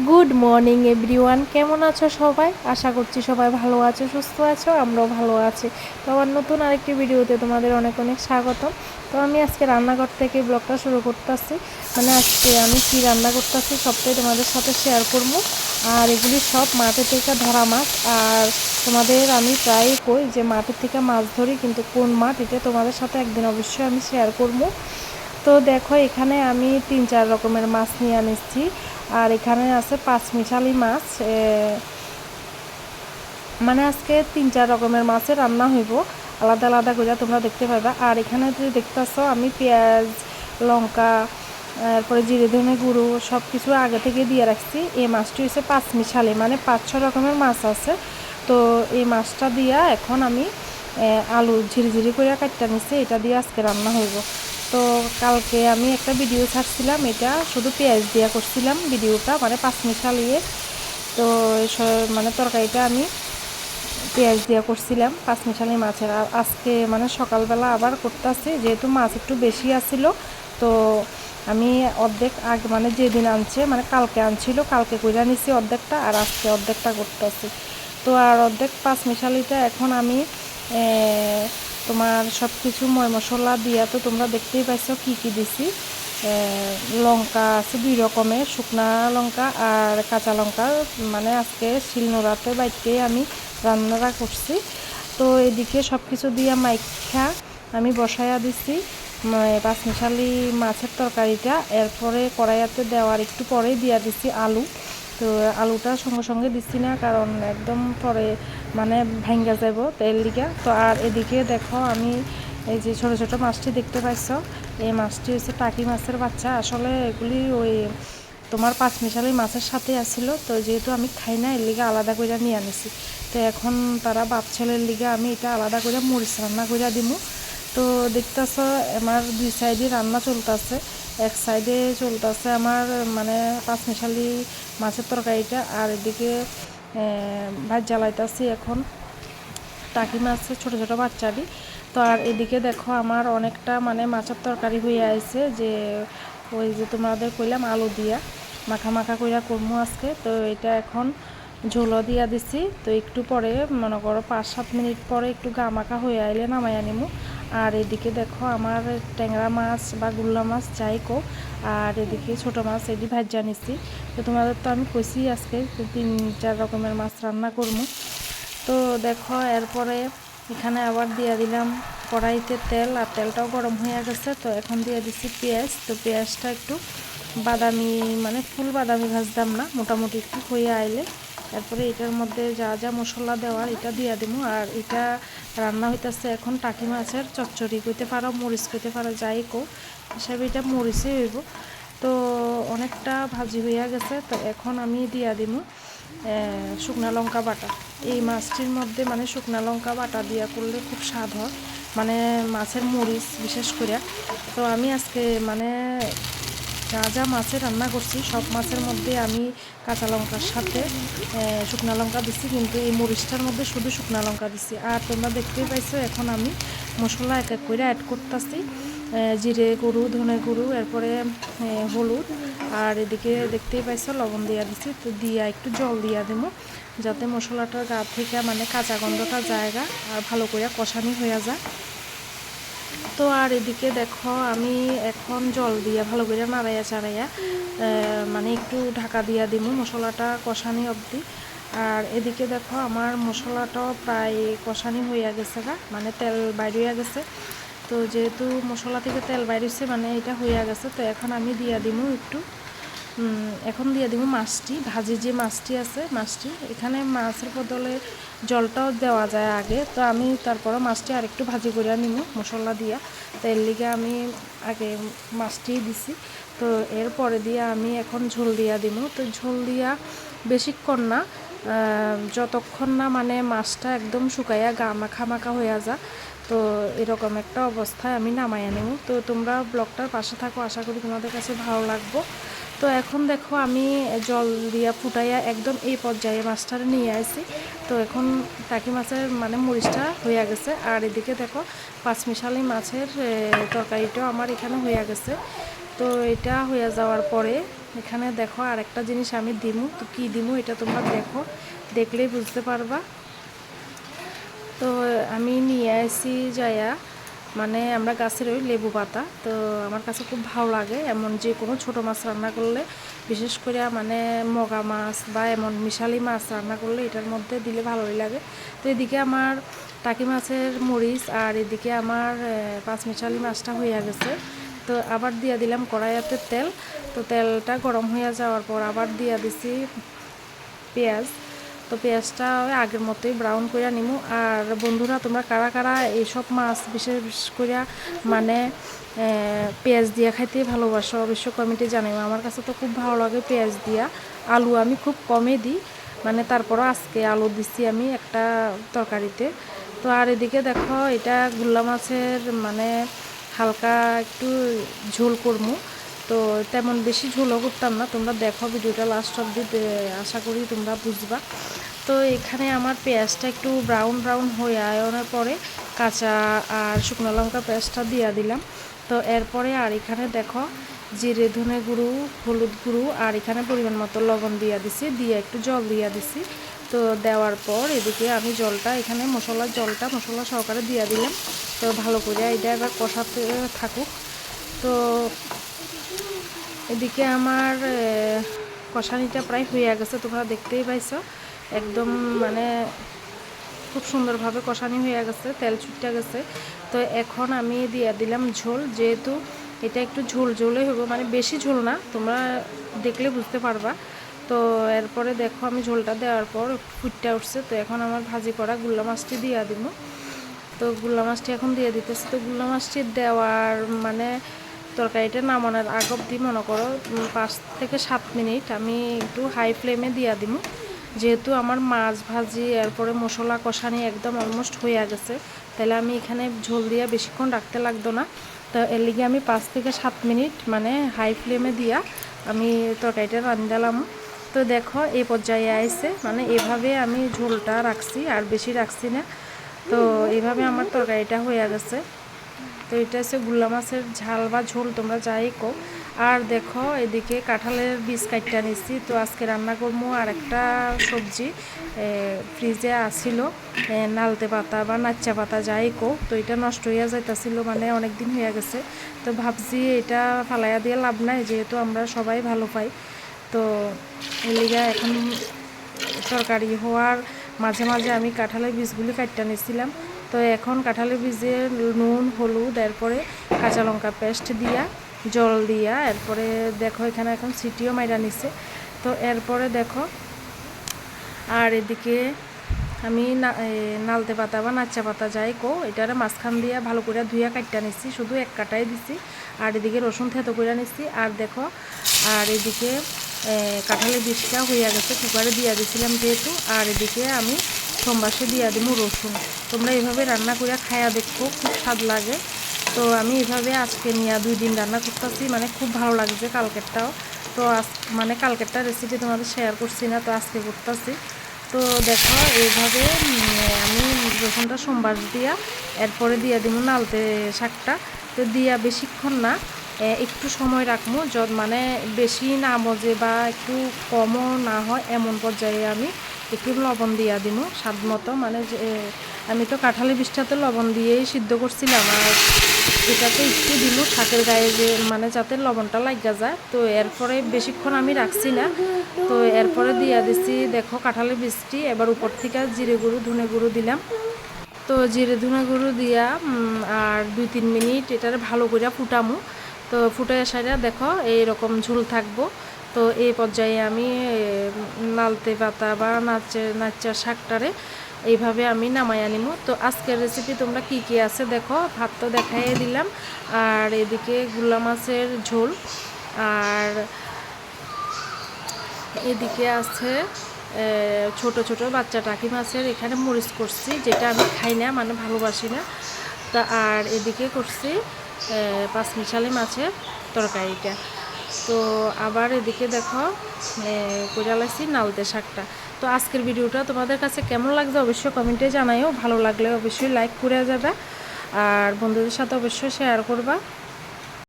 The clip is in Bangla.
গুড মর্নিং এভরিওয়ান, কেমন আছো সবাই? আশা করছি সবাই ভালো আছো, সুস্থ আছো, আমরাও ভালো আছি। তো আমার নতুন আরেকটি ভিডিওতে তোমাদের অনেক অনেক স্বাগতম। তো আমি আজকে রান্নাঘর থেকে ব্লগটা শুরু করতেছি। মানে আজকে আমি কি রান্না করতেছি সবটাই তোমাদের সাথে শেয়ার করব। আর এগুলি সব মাঠে থেকে ধরা মাছ। আর তোমাদের আমি প্রায় কই যে মাঠের থেকে মাছ ধরি, কিন্তু কোন মাঠ এটা তোমাদের সাথে একদিন অবশ্যই আমি শেয়ার করব। তো দেখো এখানে আমি 3-4 রকমের মাছ নিয়ে আনেছি। আর এখানে আছে পাঁচমিশালি মাছ। মানে আজকে 3-4 রকমের মাছের রান্না হইব, আলাদা আলাদা করে তোমরা দেখতে পাবে। আর এখানে যদি দেখতেছো আমি পেঁয়াজ, লঙ্কা, তারপরে জিরে ধনে গুঁড়ো সব কিছু আগে থেকে দিয়ে রাখছি। এই মাছটি হচ্ছে পাঁচমিশালি, মানে 5-6 রকমের মাছ আছে। তো এই মাছটা দিয়া এখন আমি আলু ঝিরিঝিরি করে কাটতে নিচ্ছি, এটা দিয়ে আজকে রান্না হইব। তো কালকে আমি একটা ভিডিও ছাড়ছিলাম, এটা শুধু পেঁয়াজ দিয়া করছিলাম ভিডিওটা, মানে পাঁচমিশালিয়ে। তো মানে তরকারিটা আমি পেঁয়াজ দিয়া করছিলাম পাঁচমিশালি মাছের। আর আজকে মানে সকালবেলা আবার করতেছি, যেহেতু মাছ একটু বেশি আসছিল। তো আমি অর্ধেক আগে মানে যেদিন আনছে মানে কালকে আনছিল, কালকে কইরা নিছি অর্ধেকটা, আর আজকে অর্ধেকটা করতেছি। তো আর অর্ধেক পাঁচমিশালিটা এখন আমি তোমার সব কিছু ময় মশলা দিয়া, তো তোমরা দেখতেই পাইছো কি কি দিছি। লঙ্কা আছে 2 রকমের, শুকনা লঙ্কা আর কাঁচা লঙ্কা, মানে আজকে শিলনোড়াতে বাইটে আমি রান্নাটা করছি। তো এদিকে সব কিছু দিয়ে মাইখা আমি বসাইয়া দিছি পাঁচমিশালি মাছের তরকারিটা। এরপরে কড়াইয়াতে দেওয়ার একটু পরেই দিয়া দিছি আলু। তো আলুটা সঙ্গে সঙ্গে দিচ্ছি না, কারণ একদম পরে মানে ভাঙ্গা যাব তেল লিগা। তো আর এদিকে দেখো আমি এই যে ছোটো ছোটো মাছটি দেখতে পাইছ, এই মাছটি হচ্ছে টাকি মাছের বাচ্চা। আসলে এগুলি ওই তোমার পাঁচমিশালি মাছের সাথে আসছিল, তো যেহেতু আমি খাই না এর লিগে আলাদা করে নিয়ে আনিছি। তো এখন তারা বাপ ছেলের লিগে আমি এটা আলাদা করে মরিচ রান্না করে দিমু। তো দেখতেছ আমার 2 সাইডে রান্না চলতেছে। এক সাইডে চলতেছে আমার মানে পাঁচমিশালি মাছের তরকারিটা, আর এদিকে ভাত জ্বালাইতেছি এখন টাকি মাছের ছোটো ছোটো বাচ্চাটি। তো আর এদিকে দেখো আমার অনেকটা মানে মাছের তরকারি হয়ে আছে, যে ওই যে তোমাদের কইলাম আলু দিয়া মাখা মাখা কইরা করমু আজকে। তো এটা এখন ঝোলও দিয়া দিছি। তো একটু পরে মনে করো 5-7 মিনিট পরে একটু গা মাখা হয়ে আইলে নামাইয়া নিমু। আর এদিকে দেখো আমার ট্যাংরা মাছ বা গুল্লা মাছ যাই কো, আর এদিকে ছোটো মাছ এটি ভাজা নিছি। তো তোমাদের তো আমি কইছি আজকে 3-4 রকমের মাছ রান্না করবো। তো দেখো এরপরে এখানে আবার দিয়ে দিলাম কড়াইতে তেল, আর তেলটাও গরম হয়ে গেছে। তো এখন দিয়ে দিচ্ছি পেঁয়াজ। তো পেঁয়াজটা একটু বাদামি মানে ফুল বাদামি ভাজতাম না, মোটামুটি একটু হয়ে আইলে তারপরে এটার মধ্যে যা যা মশলা দেওয়ার এটা দিয়ে দেবো। আর এটা রান্না হইতেছে এখন টাকি মাছের চচ্চড়ি কইতে পারো, মরিচ কইতে পারো, যাই কো হিসাবে এটা মরিচে হইব। তো অনেকটা ভাজি হইয়া গেছে। তো এখন আমি দিয়া দিমু শুকনা লঙ্কা বাটা। এই মাছটির মধ্যে মানে শুকনা লঙ্কা বাটা দিয়া করলে খুব স্বাদ হয়, মানে মাছের মরিচ বিশেষ করে। তো আমি আজকে মানে যা যা মাছের রান্না করছি সব মাছের মধ্যে আমি কাঁচা লঙ্কার সাথে শুকনা লঙ্কা দিছি, কিন্তু এই মরিচটার মধ্যে শুধু শুকনা লঙ্কা দিছি। আর তোমরা দেখতেই পাইছো এখন আমি মশলা এক এক করে অ্যাড করতেছি, জিরে গুঁড়ো, ধনে গুঁড়ো, এরপরে হলুদ, আর এদিকে দেখতেই পাইছো লবণ দিয়া দিছি। তো দিয়া একটু জল দিয়া দেবো, যাতে মশলাটার গা থেকে মানে কাঁচা গন্ধটা জায়গা আর ভালো করে কষানি হয়ে যায়। তো আর এদিকে দেখো আমি এখন জল দিয়া ভালো করে নাড়াইয়া চাড়াইয়া মানে একটু ঢাকা দিয়া দিব মশলাটা কষানি অবধি। আর এদিকে দেখো আমার মশলাটাও প্রায় কষানি হইয়া গেছে গা, মানে তেল বাইরে হয়ে গেছে। তো যেহেতু মশলা থেকে তেল বাইরেছে মানে এটা হইয়া গেছে। তো এখন আমি দিয়া দিব একটু এখন দিয়ে দিব মাছটি, ভাজি যে মাছটি আছে মাছটি। এখানে মাছের বদলে জলটাও দেওয়া যায় আগে, তো আমি তারপরে মাছটি আরেকটু ভাজি করে নিব মশলা দিয়া। তো এর লিগে আমি আগে মাছটি দিছি। তো এরপরে দিয়ে আমি এখন ঝোল দিয়া দিব। তো ঝোল দিয়া বেশিক্ষণ না, যতক্ষণ না মানে মাছটা একদম শুকাইয়া গা মাখা মাখা হয়ে যায়, তো এরকম একটা অবস্থায় আমি নামাইয়া নেব। তো তোমরা ব্লগটার পাশে থাকো, আশা করি তোমাদের কাছে ভালো লাগবো। তো এখন দেখো আমি জল দিয়া ফুটাইয়া একদম এই পর্যায়ে মাছটা নিয়ে আসি। তো এখন টাকি মাছের মানে মরিচটা হয়ে গেছে। আর এদিকে দেখো পাঁচমিশালি মাছের তরকারিটাও আমার এখানে হয়ে গেছে। তো এটা হয়ে যাওয়ার পরে এখানে দেখো আরেকটা জিনিস আমি দিমু, তো কী দিমু এটা তোমরা দেখো, দেখলেই বুঝতে পারবা। তো আমি নিয়ে আসি যাইয়া মানে আমরা গাছের ওই লেবু পাতা, তো আমার কাছে খুব ভালো লাগে এমন যে কোনো ছোটো মাছ রান্না করলে, বিশেষ করে মানে মগা মাছ বা এমন মিশালি মাছ রান্না করলে এটার মধ্যে দিলে ভালোই লাগে। তো এদিকে আমার টাকি মাছের মরিচ আর এদিকে আমার পাঁচমিশালি মাছটা হইয়া গেছে। তো আবার দিয়া দিলাম কড়াইয়াতে তেল, তো তেলটা গরম হয়ে যাওয়ার পর আবার দিয়া দিছি পেঁয়াজ। তো পেঁয়াজটা আগের মতোই ব্রাউন করে নিমু। আর বন্ধুরা তোমরা কারা কারা এইসব মাছ বিশেষ করে মানে পেঁয়াজ দিয়া খাইতে ভালোবাসো অবশ্যই কমেন্টে জানাইও। আমার কাছে তো খুব ভালো লাগে পেঁয়াজ দিয়া। আলু আমি খুব কমই দিই, মানে তারপরও আজকে আলু দিচ্ছি আমি একটা তরকারিতে। তো আর এদিকে দেখো এটা গুল্লা মাছের মানে হালকা একটু ঝোল করমু, তো তেমন বেশি ঝোলও করতাম না। তোমরা দেখো ভিডিওটা লাস্ট অবধি, আশা করি তোমরা বুঝবা। তো এখানে আমার পেঁয়াজটা একটু ব্রাউন ব্রাউন হয়ে আনার পরে কাঁচা আর শুকনো লঙ্কা পেঁয়াজটা দিয়ে দিলাম। তো এরপরে আর এখানে দেখো জিরে ধনে গুঁড়ো, হলুদ গুঁড়ো আর এখানে পরিমাণ মতো লবণ দিয়ে দিছি, দিয়ে একটু জল দিয়ে দিছি। তো দেওয়ার পর এদিকে আমি জলটা এখানে মশলা সহকারে দিয়ে দিলাম। তো ভালো করে এটা এবার কষাতে থাকুক। তো এদিকে আমার কষানিটা প্রায় হয়ে গেছে, তোমরা দেখতেই পাইছো একদম মানে খুব সুন্দরভাবে কষানি হয়ে গেছে, তেল ছুটে গেছে। তো এখন আমি দিয়ে দিলাম ঝোল, যেহেতু এটা একটু ঝোল ঝোলে হইব, মানে বেশি ঝোল না, তোমরা দেখলে বুঝতে পারবা। তো এরপরে দেখো আমি ঝোলটা দেওয়ার পর ফুটটা উঠছে। তো এখন আমার ভাজি করা গুল্লা মাছটি দিয়ে দিব। তো গুল্লা মাছটি এখন দিয়ে দিতেছি। তো গুল্লা মাছটি দেওয়ার মানে তরকারিটা নামানোর আগ অবধি মনে করো 5 থেকে 7 মিনিট আমি একটু হাই ফ্লেমে দিয়ে দিব, যেহেতু আমার মাছ ভাজি এরপরে মশলা কষানি একদম অলমোস্ট হয়ে গেছে, তাহলে আমি এখানে ঝোল দিয়ে বেশিক্ষণ রাখতে লাগতো না। তো এর লিগে আমি 5 থেকে 7 মিনিট মানে হাই ফ্লেমে দিয়া আমি তরকারিটা রান্ধালাম। তো দেখো এই পর্যায়ে আইছে, মানে এভাবে আমি ঝোলটা রাখছি আর বেশি রাখছি না। তো এইভাবে আমার তরকারিটা হয়ে গেছে। তো এটা হচ্ছে গুল্লা মাছের ঝাল বা ঝোল, তোমরা যাই কো। আর দেখো এদিকে কাঁঠালের বীজ কাটটা নিচ্ছি। তো আজকে রান্না করবো আর একটা সবজি ফ্রিজে আসিল, নালতে পাতা বা নাচ্চা পাতা যাই কো। তো এটা নষ্ট হইয়া যাইতেছিল, মানে অনেক দিন হয়ে গেছে। তো ভাবছি এটা ফালাইয়া দিয়ে লাভ নাই, যেহেতু আমরা সবাই ভালো পাই। তো এলিগা এখন তরকারি হওয়ার মাঝে মাঝে আমি কাঁঠালের বীজগুলি কাটটা নিয়েছিলাম। তো এখন কাঁঠালের বীজে নুন হলুদ এরপরে কাঁচা লঙ্কা পেস্ট দিয়া জল দিয়া এরপরে দেখো এখানে এখন সিটিও মাইরা নিছে। তো এরপরে দেখো আর এদিকে আমি নালতে পাতা বা নাচ্চা পাতা যাই কো, এটারে মাঝখান দিয়া ভালো করে ধুইয়া কাটটা নিচ্ছি, শুধু এক কাটাই দিছি। আর এদিকে রসুন থেতো করে নিচ্ছি। আর দেখো আর এদিকে কাঁঠালের বীজটা হইয়া গেছে, কুকারে দিয়া দিছিলাম যেহেতু। আর এদিকে আমি সোমবাসে দিয়া দিব রসুন। তোমরা এইভাবে রান্না করে খায়া দেখো, খুব স্বাদ লাগে। তো আমি এইভাবে আজকে নিয়ে 2 দিন রান্না করতেছি, মানে খুব ভালো লাগছে কালকেরটাও। তো মানে কালকেরটা রেসিপি তোমাদের শেয়ার করছি না, তো আজকে করতেছি। তো দেখো এইভাবে আমি রসুনটা সোমবার দিয়া এরপরে দিয়া দিব নালতে শাকটা। তো দিয়া বেশিক্ষণ না, একটু সময় রাখবো, মানে বেশি না মজে বা একটু কমও না হয় এমন পর্যায়ে আমি একটু লবণ দিয়া দিব স্বাদ মতো। মানে আমি তো কাঁঠালের বীজটাতে লবণ দিয়েই সিদ্ধ করছিলাম, আর এটাতে একটু দিল শাকের গায়ে যে মানে যাতে লবণটা লাগা যায়। তো এরপরে বেশিক্ষণ আমি রাখছি না। তো এরপরে দিয়া দিছি দেখো কাঁঠালের বীজটি, এবার উপর থেকে জিরে গুঁড়ো ধনে গুঁড়ো দিলাম। তো জিরে ধনে গুঁড়ো দিয়া আর 2-3 মিনিট এটারে ভালো করে ফুটামু। তো ফুটে আসাটা দেখো এইরকম ঝোল থাকবো। তো এই পর্যায়ে আমি নালতে পাতা বা নাচ্চার শাকটারে এইভাবে আমি নামাইয়া নিমু। তো আজকের রেসিপি তোমরা কি কি আছে দেখো, ভাত তো দেখাই দিলাম, আর এদিকে গুল্লা মাছের ঝোল, আর এদিকে আছে ছোট ছোট বাচ্চা টাকি মাছের এখানে মরিচ করছি, যেটা আমি খাই না, মানে ভালোবাসি না। তা আর এদিকে করছি পাঁচমিশালি মাছের তরকারিটা। তো আবার এদিকে দেখো কইরালাইছি নালতে শাকটা। তো আজকের ভিডিওটা তোমাদের কাছে কেমন লাগছে অবশ্যই কমেন্টে জানাইও। ভালো লাগলে অবশ্যই লাইক করে যাবে, আর বন্ধুদের সাথে অবশ্যই শেয়ার করবা।